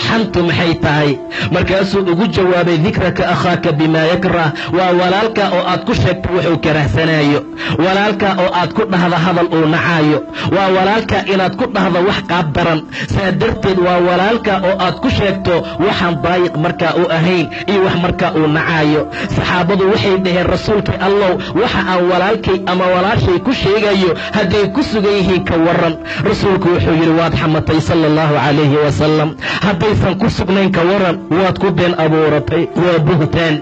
xantu maxay tahay markaasuu ugu jawaabay dikraka akhaaka bimaa yakrah waa walaalka oo aad ku sheegto wuxuu karahsanaayo walaalka oo aad ku dhahda hadal uu nacaayo waa walaalka inaad ku dhahdo wax qaab daran saa darteed waa walaalka oo aad ku sheegto waxaan daayiq markaa u ahayn iyo wax markaa uu nacaayo saxaabadu waxay dhaheen rasuulkii allow waxa aan walaalkay ama walaashay ku sheegayo hadday ku sugan yihiin ka waran rasuulku wuxuu yidhi waad xamatay sala allahu calayhi wasalam haddaysan ku sugnayn ka waran waad ku been abuuratay waa buhtaan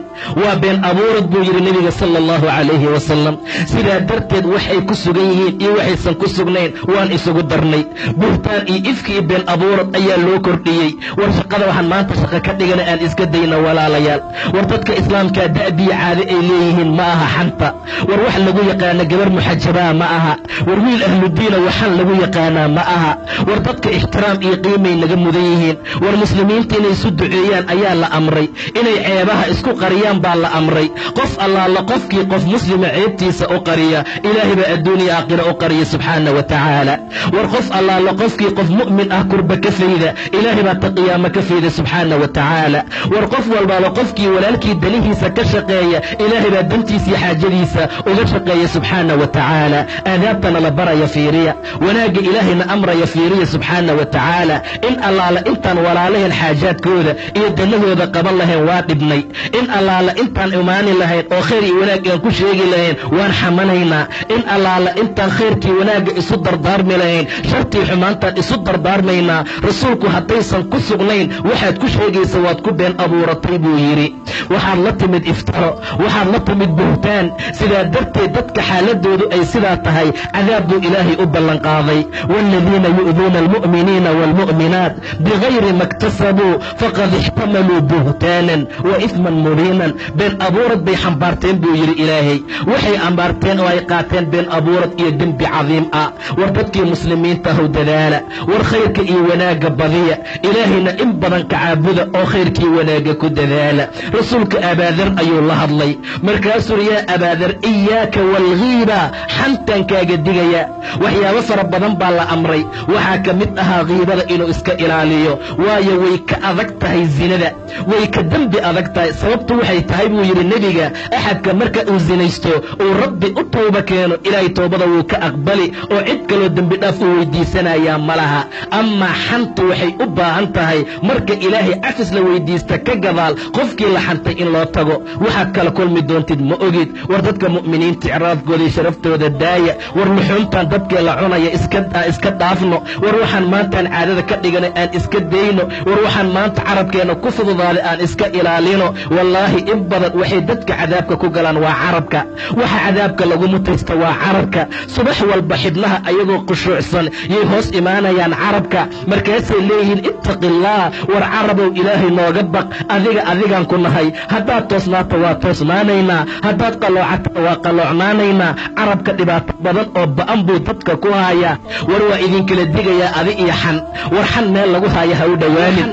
waa been abuurad buu yidhi nebiga sala allahu calayhi wasalam sidaa darteed waxay ku sugan yihiin iyo waxaysan ku sugnayn waan isugu darnay buhtaan iyo ifki iyo been abuurad ayaa loo kordhiyey war shaqada waxaan maanta shaqo ka dhigana aan iska dayno walaalayaal war dadka islaamkaa da'biya caade ay leeyihiin ma aha xanta war wax lagu yaqaana gabar muxajabaa ma aha war wiil ahludiina waxaan lagu yaqaanaa ma aha war dadka ixtiraam iyo qiimay naga mudan yihiin war muslimiinta inay isu duceeyaan ayaa la amray inay ceebaha isku qariyaan baa la amray qof allaala qofkii qof muslima ceebtiisa u qariya ilaahay baa adduuniya aakhira u qariya subxaana wa tacaala war qof allaala qofkii qof mu'min ah kurba ka fayda ilaahay baa ta qiyaamo ka fayda subxaana wa tacaala war qof walbaaba qofkii walaalkii danihiisa ka shaqeeya ilaahay baa dantiisa iyo xaajadiisa uga shaqeeya subxaana wa tacaala aadaabtana la baraya fiiriya wanaagga ilaahayna amraya fiiriya subxaana wa tacaala in allaala intaan walaalahan xaajaadkooda iyo danahooda qaban lahayn waa dhibnay in allaala intaan imaani lahayn oo khayr iyo wanaag aan ku sheegi lahayn waan xamanaynaa in allaala intaan khayrkii wanaagga isu dardaarmi lahayn shartii xumaantaan isu dardaarmaynaa rasuulku haddaysan ku sugnayn waxaad ku sheegaysa waad ku been abuuratay buu yidhi waxaad la timid iftaro waxaad la timid buhtaan sidaa darteed dadka xaaladoodu ay sidaa tahay cadaab buu ilaahay u ballanqaaday waaladiina yu'duuna almu'miniina waalmu'minaat bigayri ma iktasabuu faqad ixtamaluu buhtaanan wa ifman mubiinan been abuurad bay xambaarteen buu yidhi ilaahay waxay ambaarteen oo ay qaateen been abuurad iyo dembi cadiim ah war dadkii muslimiinta ahow dadaala war khayrka iyo wanaagga badiya ilaahayna in badan ka caabuda oo khayrkii wanaagga ku dadaala rasuulka abaadar ayuu la hadlay markaasuu yaa abaadar iyaaka waalghiiba xantaan kaaga digaya waxyaabo fara badan baa la amray waxaa ka mid ahaa kiibada inuu iska ilaaliyo waayo way ka adag tahay zinada way ka dembi adag tahay sababtu waxay tahay buu yidhi nebiga axadka marka uu zinaysto uu rabbi u tooba keeno ilaahay toobada wuu ka aqbali oo cid kaloo dembi dhaaf uu weydiisanayaa ma laha amaa xantu waxay u baahan tahay marka ilaahay cafis la weydiista ka gadaal qofkii la xantay in loo tago waxaad kala kulmi doontid ma ogid war dadka mu'miniinta icraafkooda iyo sharaftooda daaya war luxuumtaan dadkee la cunaya iska dhaafno war waxaan maantaan caadada ka dhiganay aan iska dayno war waxaan maanta carabkeenna ku fududaaday aan iska ilaalino wallaahi in badan waxay dadka cadaabka ku galaan waa carabka waxa cadaabka lagu mutaysta waa carabka subax walba xibnaha ayagoo khushuucsan yay hoos imaanayaan carabka markaasay leeyihiin ittaqillaah war carabow ilaahay nooga baq adigaan ku nahay haddaad toosnaato waa toosnaanaynaa haddaad qalloocata waa qalloocnaanaynaa carabka dhibaato badan oo ba'an buu dadka ku haayaa war waa idinkala digayaa adi iyo xan war xan meel lagu haayo ha u dhowaanin